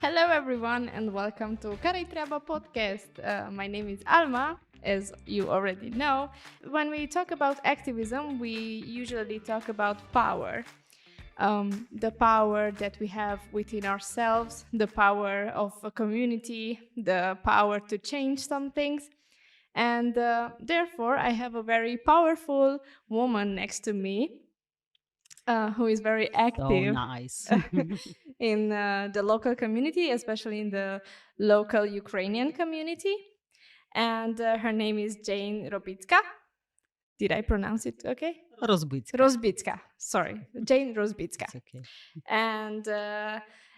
Hello, everyone, and welcome to Care Treba podcast. My name is Alma, as you already know. When we talk about activism, we usually talk about power. The power that we have within ourselves, the power of a community, the power to change some things. And therefore, I have a very powerful woman next to me who is very So active nice. in the local community, especially in the local Ukrainian community. And her name is Jane Robitska. Did I pronounce it okay? Rozbitska. Rozbitska, sorry, Jane Rozbitska. It's okay. And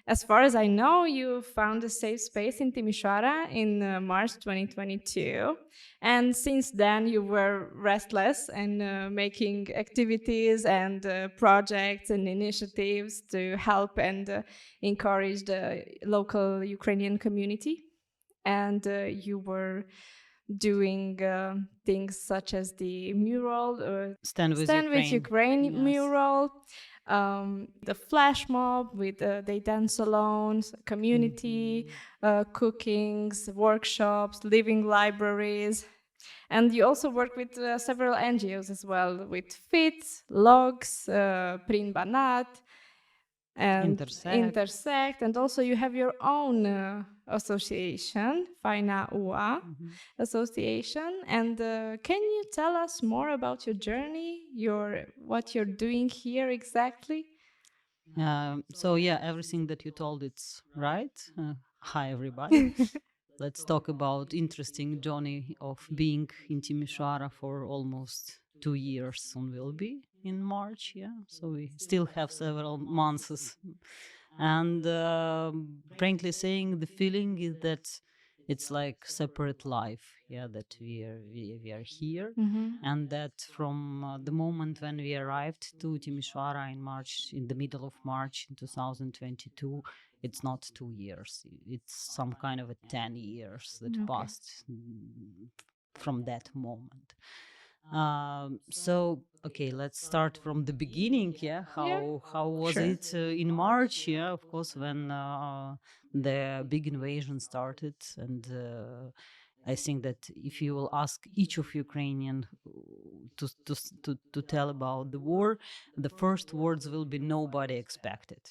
as far as I know, you found a safe space in Timișoara in March 2022. And since then, you were restless and making activities and projects and initiatives to help and encourage the local Ukrainian community. And you were doing things such as the mural, Stand with Stand with Ukraine. Ukraine mural, the flash mob with they dance alone, community cookings, workshops, living libraries. And you also work with several NGOs as well, with FITS, LOGS, Prin Banat, and Intersect. And also you have your own association, Faina UA Association. And can you tell us more about your journey, what you're doing here exactly? Everything that you told, it's right. Hi, everybody. Let's talk about interesting journey of being in Timișoara for almost 2 years. Soon will be in March. Yeah, so we still have several months. And frankly saying, the feeling is that it's like separate life. Yeah, that we are here, and that from the moment when we arrived to Timișoara in March, in the middle of March in 2022, it's not 2 years. It's some kind of a 10 years that passed from that moment. Let's start from the beginning. How was it in March? Yeah, of course, when the big invasion started, and I think that if you will ask each of Ukrainian to tell about the war, the first words will be nobody expected.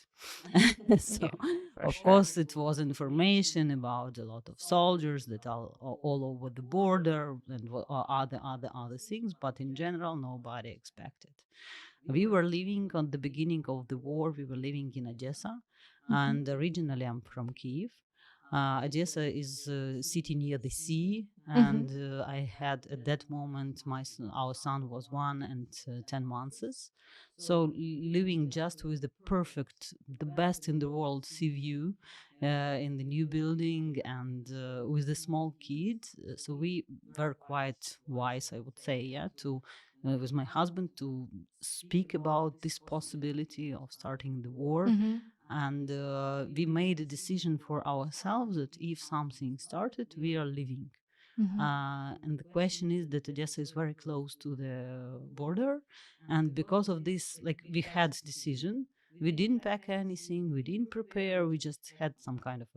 So, of course, it was information about a lot of soldiers that are all over the border and other things, but in general, nobody expected. We were living on the beginning of the war. We were living in Odessa, and originally I'm from Kiev. Odessa is a city near the sea, and I had at that moment our son was 1 and 10 months. So living just with the best in the world sea view in the new building and with the small kid. So we were quite wise, I would say, to with my husband to speak about this possibility of starting the war. And we made a decision for ourselves that if something started, we are leaving. And the question is that Odessa is very close to the border, and because of this, like, we had decision. We didn't pack anything. We didn't prepare. We just had some kind of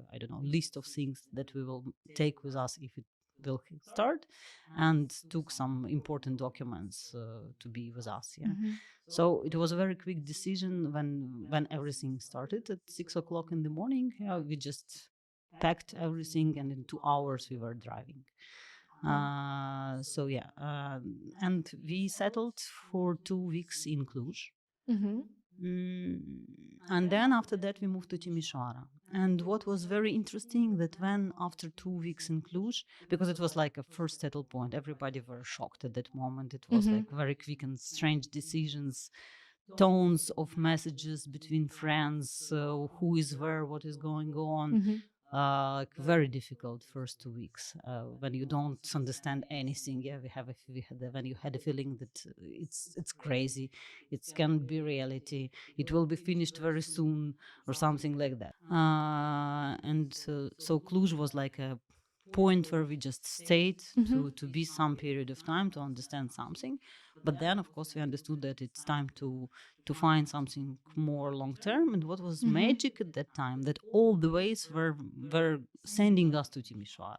list of things that we will take with us if it will start, and took some important documents to be with us. Yeah. So it was a very quick decision when everything started at 6 o'clock in the morning. Yeah, we just packed everything, and in 2 hours we were driving. And we settled for 2 weeks in Cluj. And then after that we moved to Timișoara. And what was very interesting that when after 2 weeks in Cluj, because it was like a first settle point, everybody were shocked at that moment. It was like very quick and strange decisions, tones of messages between friends, who is where, what is going on. Very difficult first 2 weeks when you don't understand anything. Yeah, when you had a feeling that it's crazy, it can be reality, it will be finished very soon or something like that. So Cluj was like a point where we just stayed to be some period of time to understand something. But then, of course, we understood that it's time to find something more long term. And what was magic at that time, that all the ways were sending us to Timișoara.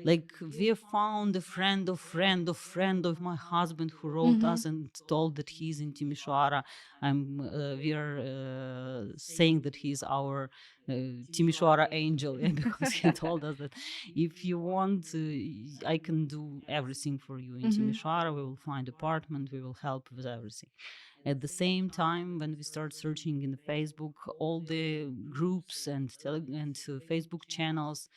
Like, we found a friend of friend of friend of my husband who wrote us and told that he's in Timișoara. We are saying that he's our Timișoara angel, yeah, because he told us that if you want, I can do everything for you in Timișoara. We will find apartment. We will help with everything. At the same time, when we start searching in the Facebook, all the groups and Facebook channels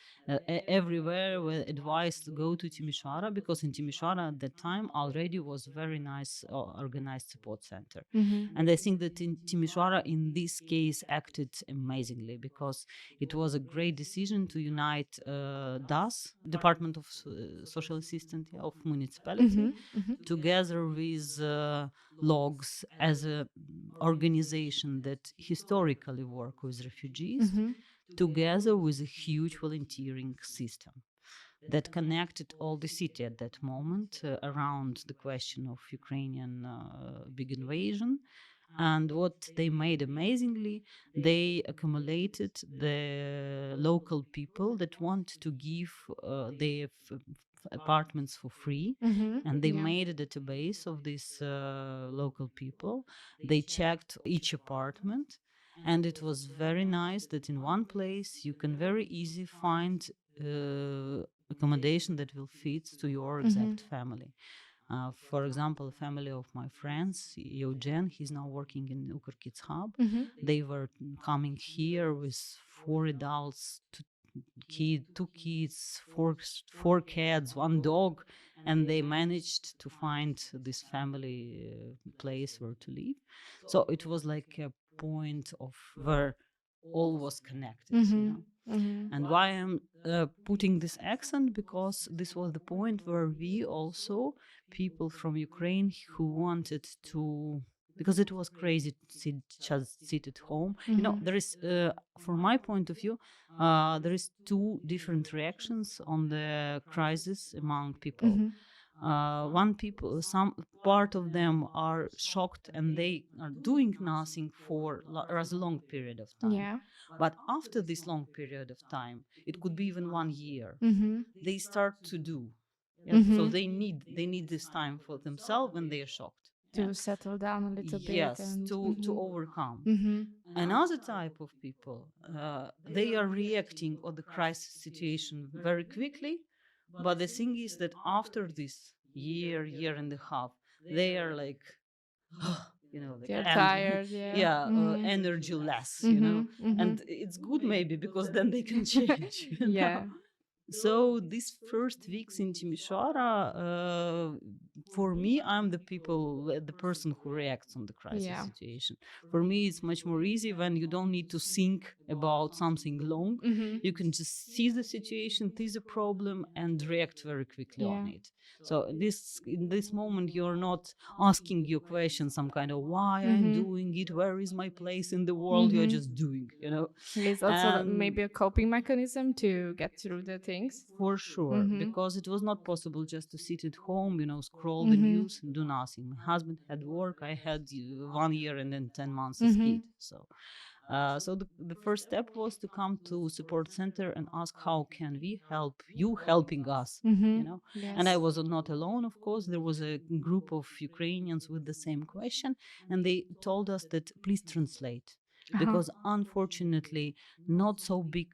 everywhere were advised to go to Timișoara, because in Timișoara at that time already was very nice organized support center. And I think that in Timișoara in this case acted amazingly, because it was a great decision to unite DAS, Department of Social Assistance of municipality, together with Logs as an organization that historically work with refugees, together with a huge volunteering system that connected all the city at that moment around the question of Ukrainian big invasion. And what they made amazingly, they accumulated the local people that want to give their apartments for free, and they made a database of these local people. They checked each apartment, and it was very nice that in one place you can very easy find accommodation that will fit to your exact family. For example, a family of my friends, Eugene, he's now working in Ukrkids Hub. They were coming here with 4 adults, two kids, four cats, one dog, and they managed to find this family place where to live. So it was like a point of where all was connected, you know. And why I'm putting this accent, because this was the point where we also, people from Ukraine who wanted to, because it was crazy to just sit at home. You know, there is, from my point of view, there is two different reactions on the crisis among people. Some part of them are shocked and they are doing nothing for a long period of time. Yeah. But after this long period of time, it could be even 1 year, they start to do. Yeah? So they need this time for themselves when they are shocked. To Yeah? settle down a little bit. Yes, And to overcome. Another type of people, they are reacting on the crisis situation very quickly, but the thing is that after this year and a half, they are like, you know, like, they're tired. Yeah. energy less, you know, and it's good maybe because then they can change. You know? Yeah. So these first weeks in Timișoara, for me, I'm the person who reacts on the crisis Yeah. situation. For me, it's much more easy when you don't need to think about something long. You can just see the situation, see the problem, and react very quickly on Yeah. it. So in this moment, you're not asking your question, some kind of why I'm doing it, where is my place in the world. You're just doing, you know. It's also maybe a coping mechanism to get through the things. For sure, because it was not possible just to sit at home, you know, scroll the news and do nothing. My husband had work. I had 1 year and then 10 months as kid. So the first step was to come to support center and ask how can we help you helping us, you know. Yes. And I was not alone, of course. There was a group of Ukrainians with the same question, and they told us that please translate. Because unfortunately, not so big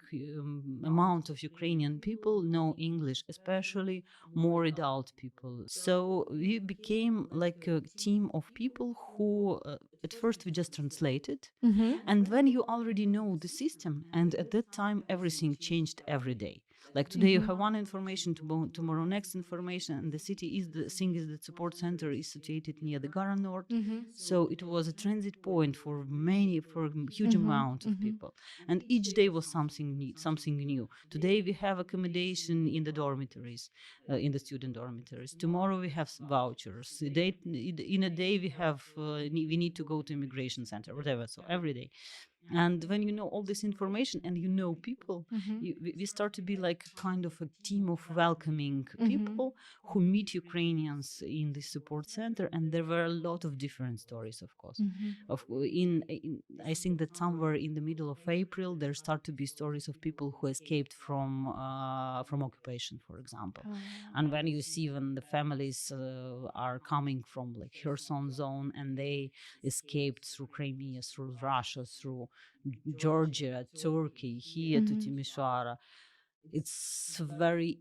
amount of Ukrainian people know English, especially more adult people. So we became like a team of people who, at first, we just translated. And when you already know the system, and at that time, everything changed every day. Like today, you have one information, tomorrow next information, and the city is the thing is that support center is situated near the Gara North, so it was a transit point for a huge amount of people, and each day was something new. Today we have accommodation in the dormitories, in the student dormitories. Tomorrow we have vouchers. In a day we have we need to go to immigration center, whatever. So every day. And when you know all this information and you know people, we start to be like a kind of a team of welcoming people who meet Ukrainians in the support center. And there were a lot of different stories, of course. I think that somewhere in the middle of April, there start to be stories of people who escaped from occupation, for example. Oh. And when you see when the families are coming from like Kherson zone and they escaped through Crimea, through Russia, through Georgia, Turkey, here to Timișoara, it's very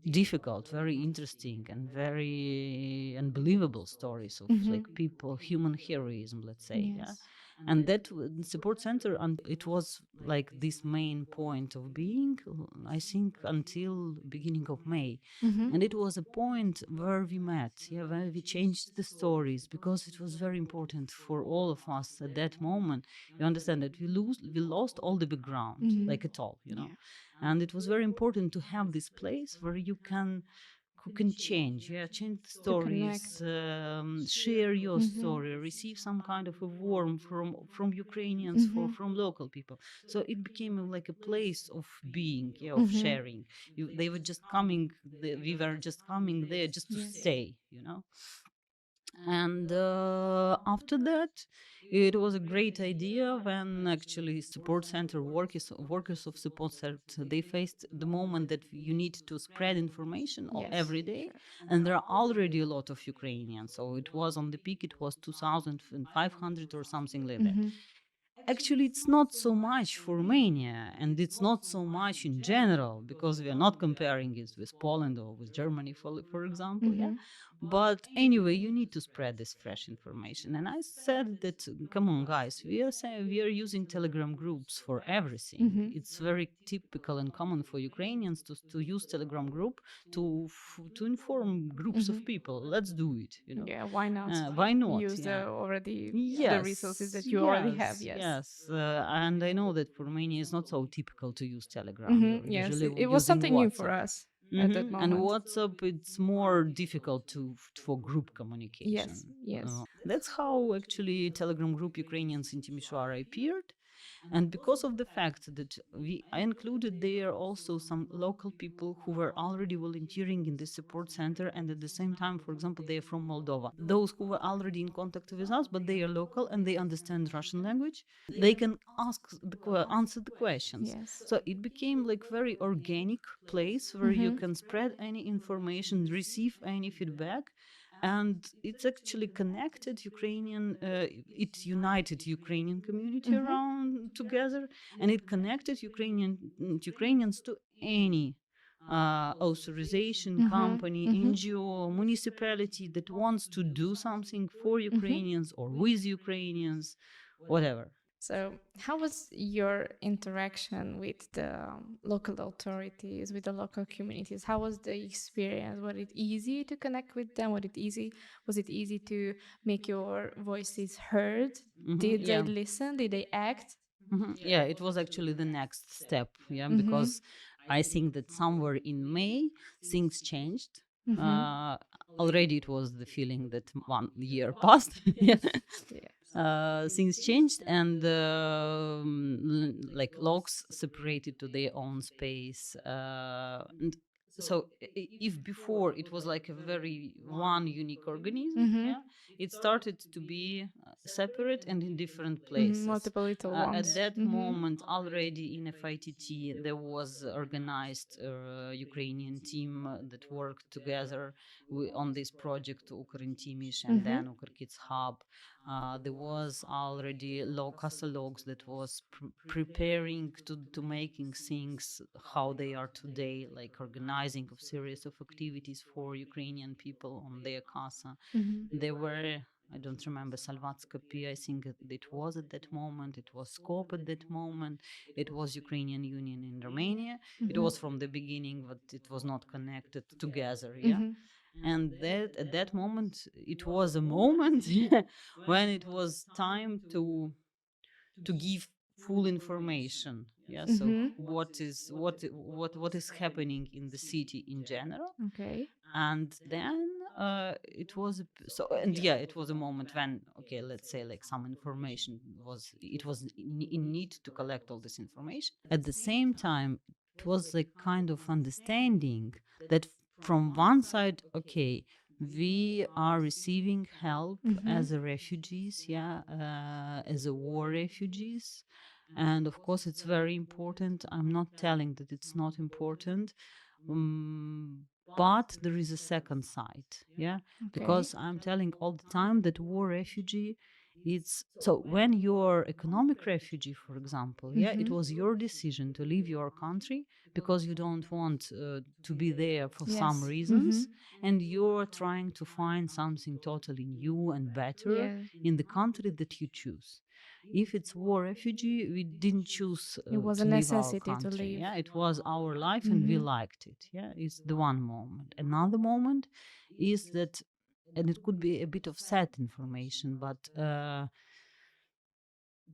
difficult, very interesting, and very unbelievable stories of like people, human heroism, let's say. Yeah. Yes. And that support center, and it was like this main point of being, I think, until beginning of May. And it was a point where we met, yeah, where we changed the stories, because it was very important for all of us at that moment. You understand that we lost all the background, like at all, you know. And it was very important to have this place where you can who can change, yeah, change the To connect. stories, share your story, receive some kind of a warmth from Ukrainians, from local people. So it became like a place of being, yeah, of sharing. They were just coming, we were just coming there just to Yes. stay, you know. And after that, it was a great idea when actually support center workers of support center, they faced the moment that you need to spread information Yes. every day, Sure. and there are already a lot of Ukrainians. So it was on the peak, it was 2,500 or something like that. Actually, it's not so much for Romania, and it's not so much in general, because we are not comparing it with Poland or with Germany, for example. Yeah. But anyway, you need to spread this fresh information. And I said that, come on, guys, we are saying we are using Telegram groups for everything. It's very typical and common for Ukrainians to use Telegram group to inform groups of people. Let's do it. You know, Yeah, why not? why not? Use Yeah. already the resources Yes, that you already have. yes, Yes. yes. And I know that for Romania it's not so typical to use Telegram. You're Yes, usually it was using something new for WhatsApp. us at that And moment. WhatsApp, it's more difficult for group communication. Yes, yes. That's how actually Telegram group Ukrainians in Timișoara appeared. And because of the fact that I included there also some local people who were already volunteering in the support center, and at the same time, for example, they are from Moldova. Those who were already in contact with us, but they are local and they understand Russian language, they can answer the questions. Yes. So it became like very organic place where you can spread any information, receive any feedback, and it's actually connected Ukrainian, it united Ukrainian community around together, and it connected Ukrainians to any authorization company, NGO, municipality that wants to do something for Ukrainians or with Ukrainians, whatever. So, how was your interaction with the local authorities, with the local communities? How was the experience? Was it easy to connect with them? Was it easy to make your voices heard? Did they Yeah. listen? Did they act? Yeah, it was actually the next step. Yeah, because I think that somewhere in May things changed. Already it was the feeling that 1 year passed. Yeah. Yes. Things changed, and like logs separated to their own space. And so if before it was like a very one unique organism, yeah, it started to be separate and in different places. Multiple little At ones. that moment, already in FITT, there was organized Ukrainian team that worked together on this project, Ukr Timish, and then Ukr Kids Hub. There was already catalogs that was preparing to making things how they are today, like organizing of series of activities for Ukrainian people on their casa. There were, I don't remember, Salvatskopi, I think it was at that moment, it was Skop at that moment, it was Ukrainian Union in Romania. It was from the beginning, but it was not connected together, yeah. And that at that moment, it was a moment when it was time to give full information. Yeah, so what is happening in the city in general. Okay. And then it was so, and yeah, it was a moment when, okay, let's say like some information was, it was in need to collect all this information. At the same time, it was like kind of understanding that from one side, okay, we are receiving help Mm-hmm. as a refugees, yeah, as a war refugees. And of course, it's very important. I'm not telling that it's not important. Um, but there is a second side, yeah, Okay. because I'm telling all the time that war refugee, it's so when you're economic refugee, for example, yeah, it Mm-hmm. was your decision to leave your country because you don't want to be there for some Yes. Mm-hmm. reasons, and you're trying to find something totally new and better Yeah. in the country that you choose. If it's war refugee, we didn't choose It was a to leave our necessity to country. leave. Yeah, it was our life and we Mm-hmm. liked it. Yeah, it's the one moment. Another moment is that, and it could be a bit of sad information, but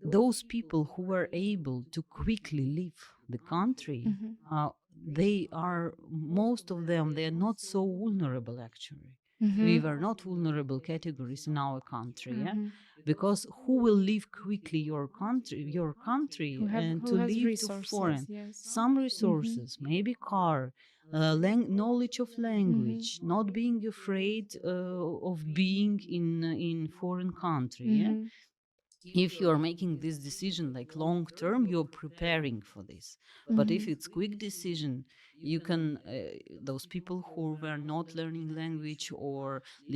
those people who were able to quickly leave the country, Mm-hmm. they are, most of them, they are not so vulnerable actually. We Mm-hmm. were not vulnerable categories in our country, yeah, Mm-hmm. because who will leave quickly your country, and Who to has leave to resources? foreign, Yes. some Mm-hmm. resources, maybe car, knowledge of Mm-hmm. language, not being afraid of being in foreign country, yeah. Mm-hmm. If you are making this decision like long term, you're preparing for this. But if Mm-hmm. it's quick decision, you can those people who were not learning language or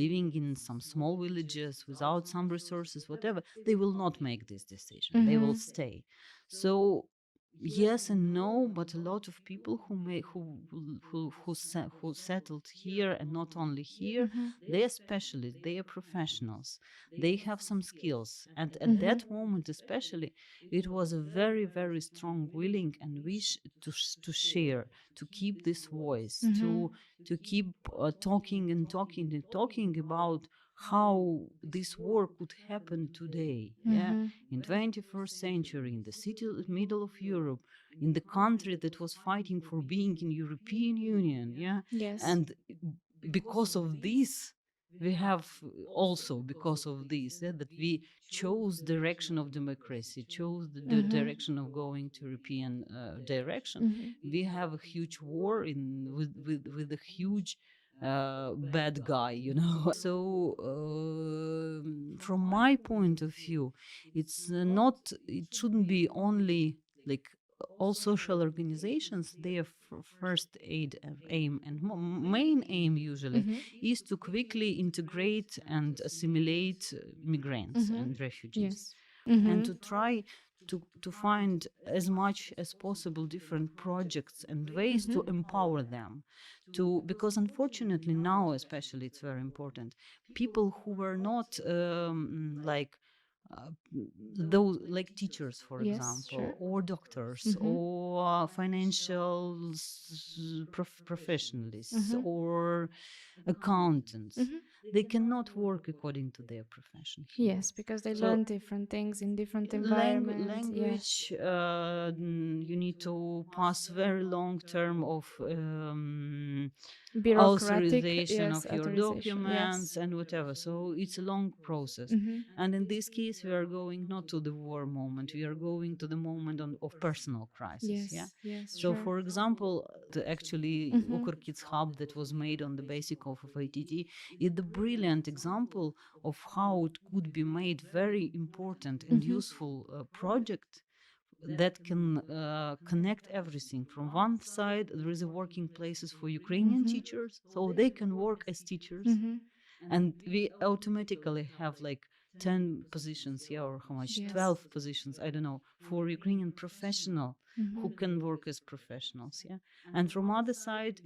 living in some small villages without some resources, whatever, they will not make this decision, they will Mm-hmm. stay. So yes and no, but a lot of people who settled here, and not only here, Mm-hmm. they are specialists, they are professionals, they have some skills, and at Mm-hmm. that moment especially, it was a very very strong willing and wish to share, to keep this voice, Mm-hmm. to keep talking and talking and talking about how this war could happen today, yeah, Mm-hmm. in 21st century, in the city middle of Europe, in the country that was fighting for being in European Union, yeah. Yes. And because of this, we have also, because of this, yeah, that we chose direction of democracy, chose the Mm-hmm. direction of going to European direction. Mm-hmm. We have a huge war with a huge bad guy, you know. So from my point of view, it's not, it shouldn't be only like all social organizations, their first aid aim and main aim usually Mm-hmm. is to quickly integrate and assimilate migrants Mm-hmm. and refugees, Yes. and Mm-hmm. to try to find as much as possible different projects and ways Mm-hmm. to empower them, to, because unfortunately now especially it's very important, people who were not like uh, those like teachers, for Yes, example, sure. or doctors, Mm-hmm. or financial professionals, Mm-hmm. or accountants, Mm-hmm. they cannot work according to their profession here. Yes, because they So learn different things in different environments. Yes. language, you need to pass very long term of Bureaucratic, authorization yes, of your authorization. documents Yes. and whatever. So it's a long process. Mm-hmm. And in this case, we are going not to the war moment, we are going to the moment of personal crisis. Yeah. Yes, yes, So, sure. for example, actually, Mm-hmm. Kids Hub that was made on the basic of ITT is the brilliant example of how it could be made very important and Mm-hmm. useful project that can connect everything. From one side, there is a working places for Ukrainian Mm-hmm. teachers, so they can work as teachers, Mm-hmm. and we automatically have like 10 positions, yeah, or how much, Yes. 12 positions, I don't know, for Ukrainian professional Mm-hmm. who can work as professionals, yeah. And from other side,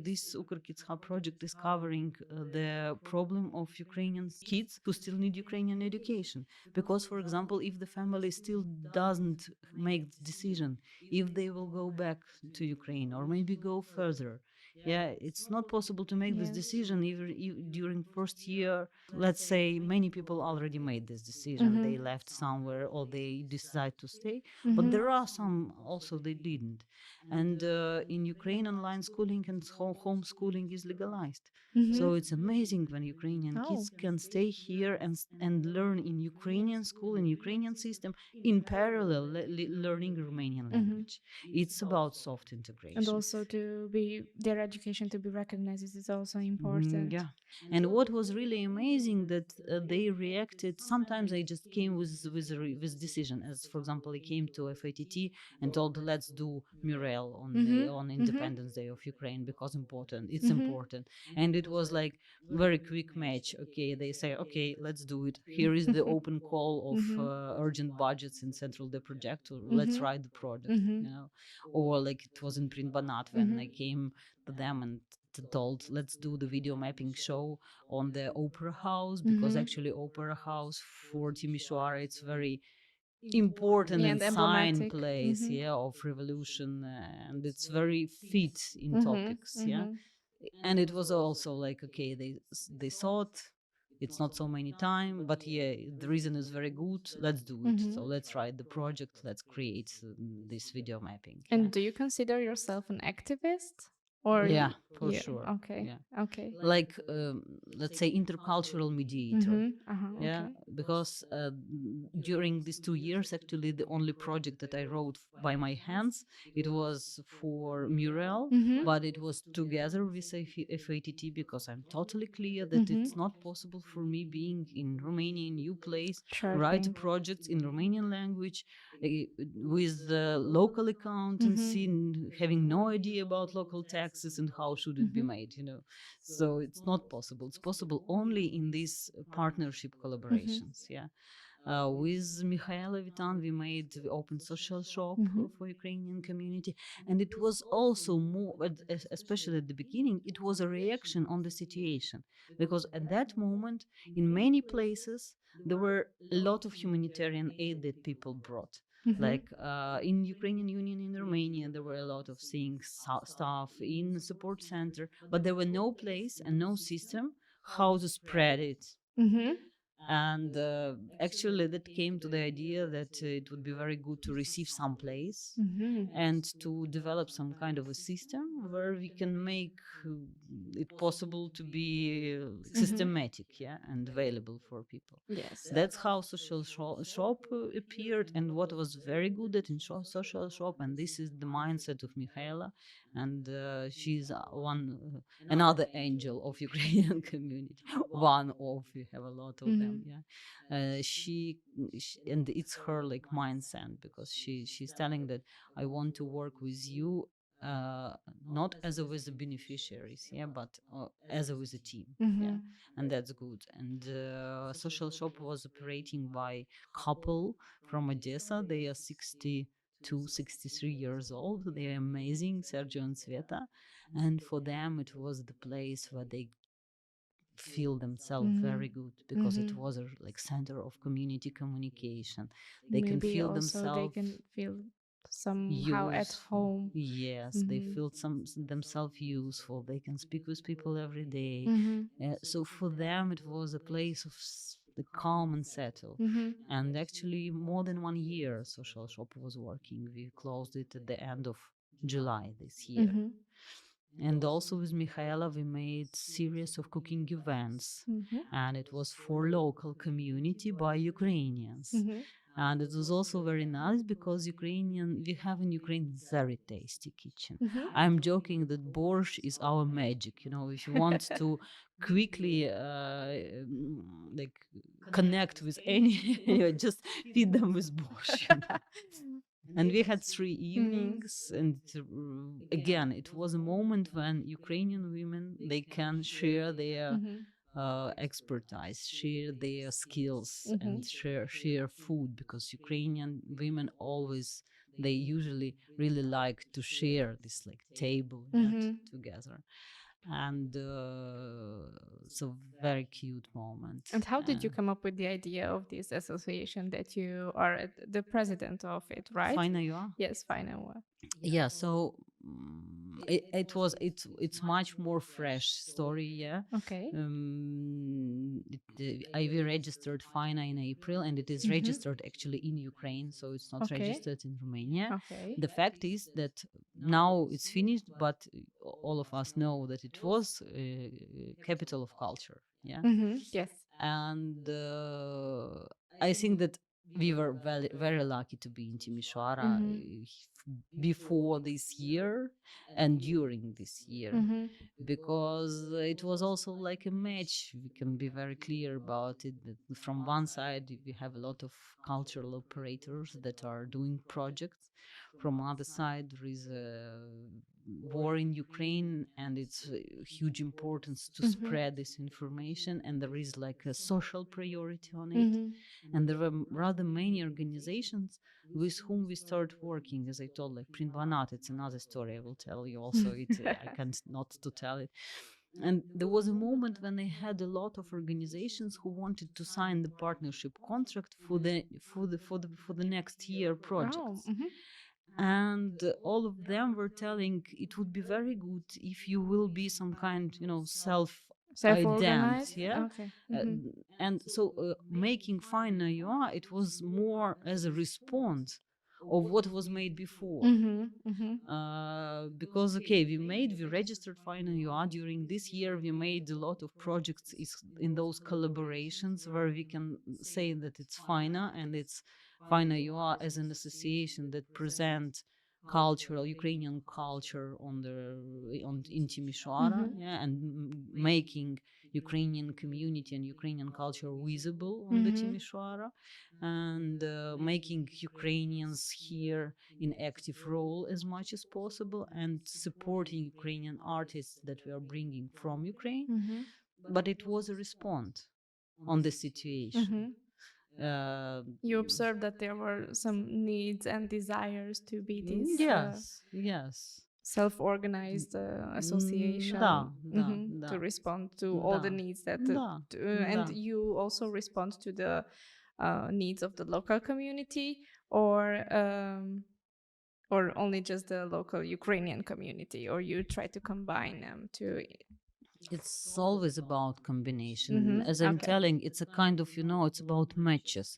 this Kids Hub project is covering the problem of Ukrainian kids who still need Ukrainian education, because, for example, if the family still doesn't make the decision if they will go back to Ukraine or maybe go further, Yeah, it's not possible to make this Yes. decision even during first year. Let's say many people already made this decision. Mhm. They left somewhere or they decide to stay, but Mhm. there are some also they didn't. And in Ukraine, online schooling and homeschooling is legalized. So Mhm. it's amazing when Ukrainian Oh. kids can stay here and learn in Ukrainian school, in Ukrainian system, in parallel learning Romanian Mhm. language. It's about soft And integration. also to be their education to be recognized is also Mm, important. yeah, and what was really amazing that they reacted. Sometimes they just came with decision. As for example, they came to FATT and told, "Let's do mural on the Mhm. on Mhm. Independence Day of Ukraine because important. It's Mhm. important." And it was like very quick match. Okay, they say, "Okay, let's do it. Here is the open call of Mhm. urgent budgets in Central the project. Let's Mhm. write the project." Mhm. Or like it was in Print Banat when I Mhm. came to them and told, let's do the video mapping show on the opera house, because Mhm. actually opera house for Timișoara, it's very important Yeah, and and sign emblematic. place, Mhm. yeah, of revolution, and it's very fit in Mhm. topics, yeah. Mhm. And it was also like, okay, they thought it's not so many time, but yeah, the reason is very good, let's do it. So Mhm. let's write the project, let's create this video mapping, yeah. And do you consider yourself an activist? Or Yeah, for yeah, sure. okay. Yeah, Okay. like let's say intercultural mediator. Mhm. Uh-huh, Yeah, okay. because during these 2 years, actually, the only project that I wrote by my hands, it was for mural, Mhm. but it was together with FATT, because I'm totally clear that Mhm. it's not possible for me being in Romania, in new place, Sure write thing. projects in Romanian language uh, with local accountancy, Mhm. having no idea about local taxes and how should it be Mhm. made. So it's not possible. It's possible only in these partnership Mhm. collaborations. Yeah. With Michaela Vitan, we made the open social shop Mhm. for Ukrainian community, and it was also more, especially at the beginning, it was a reaction on the situation, because at that moment, in many places, there were a lot of humanitarian aid that people brought. Mhm. Like in Ukrainian Union in Romania, there were a lot of things, stuff in the support center, but there were no place and no system how to spread it. Mhm. And actually that came to the idea that it would be very good to receive some place Mhm. and to develop some kind of a system where we can make it possible to be Mhm. systematic, yeah, and available for people. Yes. That's how social shop appeared, and what was very good at in social shop, and this is the mindset of Michaela, and she's another angel of Ukrainian community. One of, we have a lot of them, Mhm. yeah. She and it's her like mindset, because she's telling that I want to work with you, uh, not as a with the beneficiaries, yeah, but as a with a team, yeah, Mhm. and that's good. And social shop was operating by couple from Odessa. They are 62, 63 years old. They are amazing, Sergio and Sveta, and for them it was the place where they feel themselves Mhm. very good, because it Mhm. was a like center of community communication. They can Maybe feel also they themselves can feel somehow at useful. home. Yes, they Mhm. feel themselves useful. They can speak with people every day. Mhm. So for them, it was a place of the calm and settle. Mhm. And actually, more than 1 year, social shop was working. We closed it at the end of July this year. Mhm. And also with Michaela, we made series of cooking events, Mhm. and it was for local community by Ukrainians. Mhm. And it was also very nice because we have in Ukraine very tasty kitchen. Mhm. I'm joking that borscht is our magic. If you want to quickly like connect with any, just feed them with borscht. And we had 3 evenings, and again, it was a moment when Ukrainian women, they can share their Mhm. expertise, share their skills, and Mhm. share food, because Ukrainian women always, they usually really like to share this like table, yeah, Mhm. together. And it's a very cute moment. And how did you come up with the idea of this association that you are the president of it, right? Fine, you are. Yes, fine. Yeah, so it's much more fresh story. Yeah. Okay. We registered FINA in April, and it is registered actually in Ukraine, so it's not Okay. registered in Romania. Okay. The fact is that now it's finished, but all of us know that it was capital of culture. Yeah. Yes. And I think that we were very, very lucky to be in Timișoara before this year and during this year, because it was also like a match. We can be very clear about it. That from one side, we have a lot of cultural operators that are doing projects. From other side, there is a war in Ukraine, and it's huge importance to spread this information. And there is like a social priority on it. And there were rather many organizations with whom we start working. As I told, like Printvanat, it's another story. I will tell you also. I can't not to tell it. And there was a moment when I had a lot of organizations who wanted to sign the partnership contract for the next year projects. And all of them were telling it would be very good if you will be some kind, self-organized, yeah. Okay. And so making Fine You Are, it was more as a response of what was made before. Because we registered Fine You Are during this year. We made a lot of projects in those collaborations where we can say that it's Fina, and it's Fine You Are as an association that presents Ukrainian culture in Timișoara, yeah, and making Ukrainian community and Ukrainian culture visible on the Timișoara, and making Ukrainians here in active role as much as possible, and supporting Ukrainian artists that we are bringing from Ukraine. But it was a response on the situation. You observed that there were some needs and desires to be this yes, self-organized association to respond to all the needs that and you also respond to the needs of the local community, or only just the local Ukrainian community, or you try to combine them to. It's always about combination. As I'm telling, it's a kind of, it's about matches.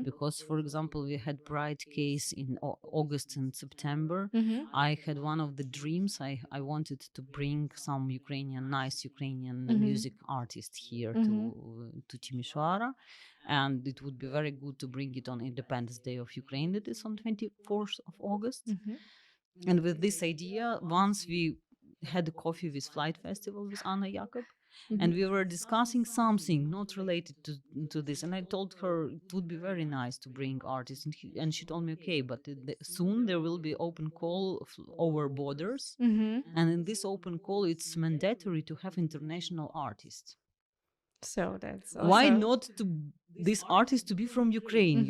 Because, for example, we had Pride case in August and September. I had one of the dreams. I wanted to bring some nice Ukrainian music artist here to Timișoara. And it would be very good to bring it on Independence Day of Ukraine, that is on 24th of August. And with this idea, once we had a coffee with Flight Festival with Anna Jakob, and we were discussing something not related to this. And I told her it would be very nice to bring artists. And she told me, okay, but soon there will be open call over borders. And in this open call, it's mandatory to have international artists. So that's also... Why not to this artist to be from Ukraine,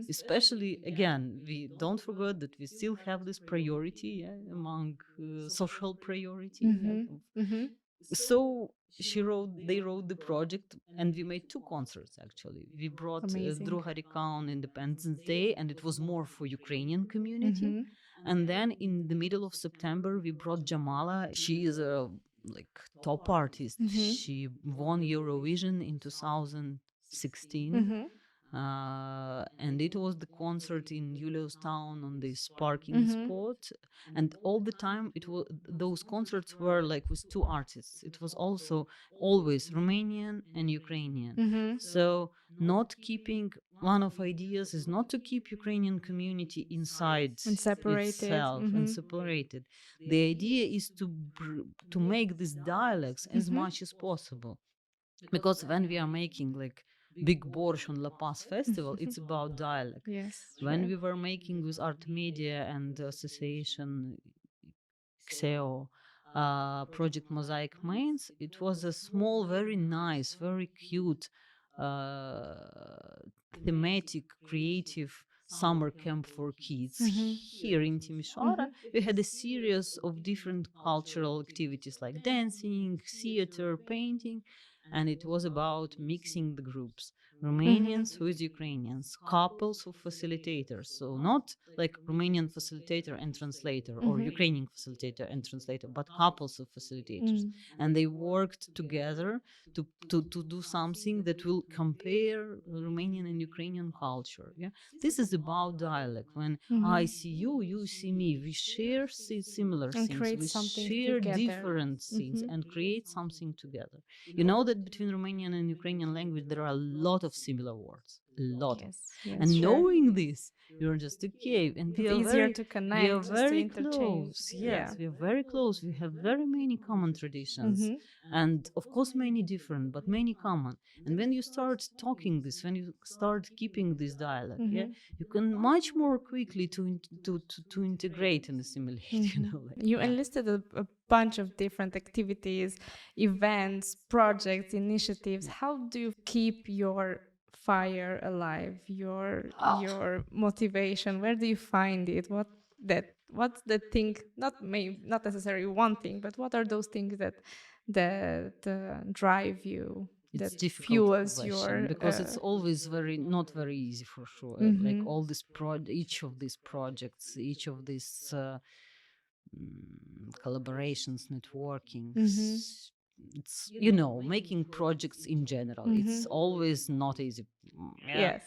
Especially, again, we don't forget that we still have this priority among social priority. So they wrote the project, and we made 2 concerts, actually. We brought Druga Reka on Independence Day, and it was more for Ukrainian community. And then in the middle of September, we brought Jamala. She is a top artist. She won Eurovision in 2016. And it was the concert in Town on this parking spot, and all the time those concerts were with 2 artists. It was also always Romanian and Ukrainian. So not keeping, one of ideas is not to keep Ukrainian community inside and separated itself and separated. The idea is to make these dialects as much as possible, because when we are making Big Borsch on La Paz Festival, it's about dialect. Yes. When we were making with Art Media and Association XEO Project Mosaic Mainz, it was a small, very nice, very cute, thematic, creative summer camp for kids here in Timișoara. Mhm. We had a series of different cultural activities like dancing, theater, painting, and it was about mixing the groups. Romanians with Ukrainians, couples of facilitators. So, not like Romanian facilitator and translator or Ukrainian facilitator and translator, but couples of facilitators. And they worked together to do something that will compare Romanian and Ukrainian culture. Yeah, this is about dialect. When I see you, you see me. We share similar And things. create We something share together. different things and create something together. You know that between Romanian and Ukrainian language there are a lot of similar words, a lot of. Yes, yes, And sure. knowing this, you're just okay, and It's easier to we are connect, just to very interchange. close. Yeah. Yes, we are very close. We have very many common traditions, Mhm. and of course many different, but many common. And when you start talking this, when you start keeping this dialogue, yeah, you can much more quickly to integrate and assimilate. You know, like You yeah. enlisted a bunch of different activities, events, projects, initiatives. How do you keep your fire alive, your motivation? Where do you find it? What's the thing? Not necessarily one thing, but what are those things that drive you? It's That difficult fuels question your. because it's always very not very easy for sure. Like all this each of these projects, each of these collaborations, networkings. It's making projects in general. It's always not easy. Yeah, Yes,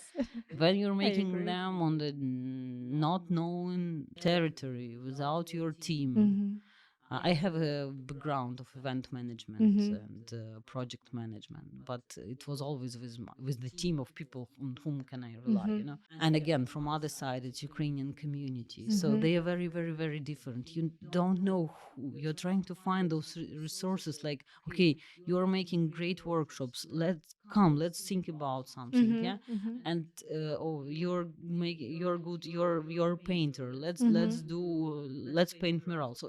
when you're I making agree. them on the not known territory without your team. I have a background of event management and project management, but it was always with the team of people on whom can I rely, you know. And again, from other side, it's Ukrainian community, so they are very, very, very different. You don't know who you're trying to find those resources. Like, okay, you are making great workshops. Let's think about something, yeah. And you're good, you're a painter. Let's paint murals. So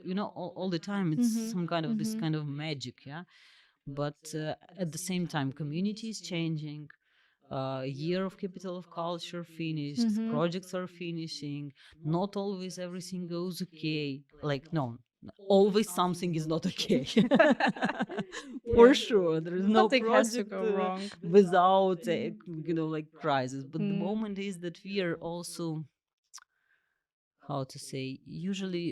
all the time it's some kind of this kind of magic, yeah. But at the same time, community is changing. Year of capital of culture finished, projects are finishing. Not always everything goes okay. Like no, always something is not okay. For Yeah. sure, there is no Something has to project go wrong. without like crisis. But the Mm. moment is that we are also, how to say, usually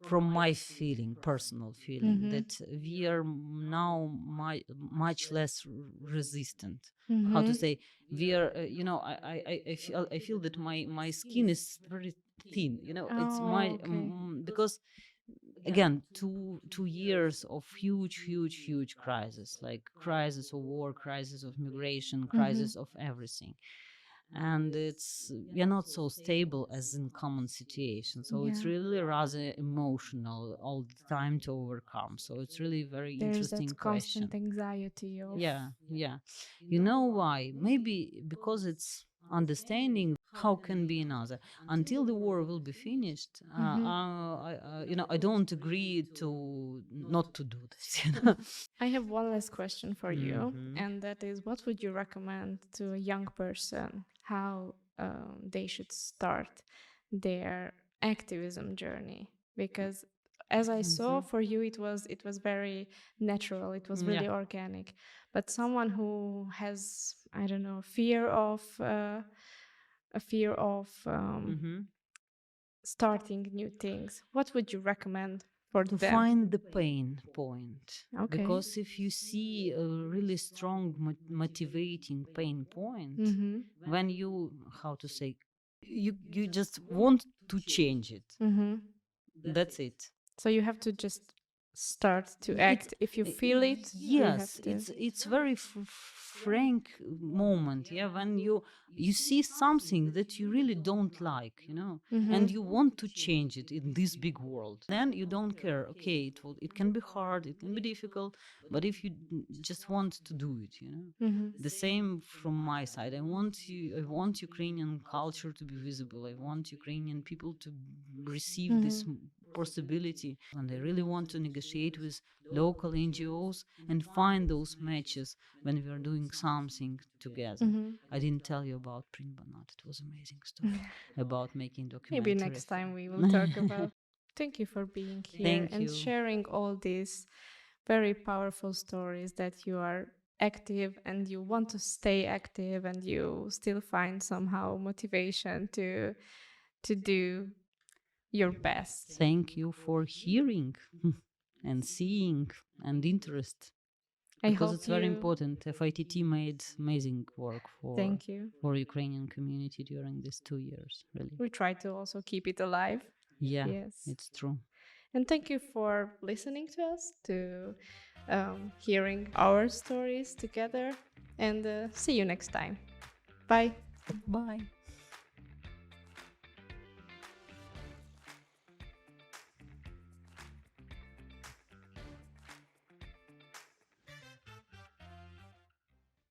from my feeling, personal feeling, that we are now much less resistant. How to say, we are I feel that my skin is very thin, it's Oh, my okay. because again, 2 years of huge crisis, like crisis of war, crisis of migration, crisis of everything. And it's we are not so stable as in common situations, so it's Yeah. really rather emotional all the time to overcome. So it's really very There's interesting that question. constant anxiety of. Yeah. You know why? Maybe because it's understanding how can be another until the war will be finished. I don't agree to not to do this. I have one last question for you, Mhm. and that is what would you recommend to a young person how they should start their activism journey? Because as I saw for you, it was very natural, it was Yeah. really organic. But someone who has, I don't know, a fear of Mhm. starting new things, what would you recommend for To them? find the pain point, Okay. because if you see a really strong motivating pain point, Mm-hmm. when you, how to say, you just want to change it. Mm-hmm. That's it. So you have to just start to It's act. If you feel it, you have yes, to. it's very frank moment, yeah, when you see something that you really don't like, and you want to change it in this big world. Then you don't care. Okay, it can be hard, it can be difficult, but if you just want to do it, the same from my side. I want Ukrainian culture to be visible. I want Ukrainian people to receive this possibility, and I really want to negotiate with local NGOs and find those matches when we are doing something together. I didn't tell you about Print Banat. It was amazing story about making documentary. Maybe next time we will talk about. Thank you for being here Thank and you. sharing all these very powerful stories that you are active and you want to stay active and you still find somehow motivation to do your best. Thank you for hearing and seeing and interest. I Because hope it's very you- important. FITT made amazing work Thank you. for Ukrainian community during these 2 years. Really, We try to also keep it alive. yeah, Yes. it's true. And thank you for listening to us, to hearing our stories together, and see you next time. Bye. Bye.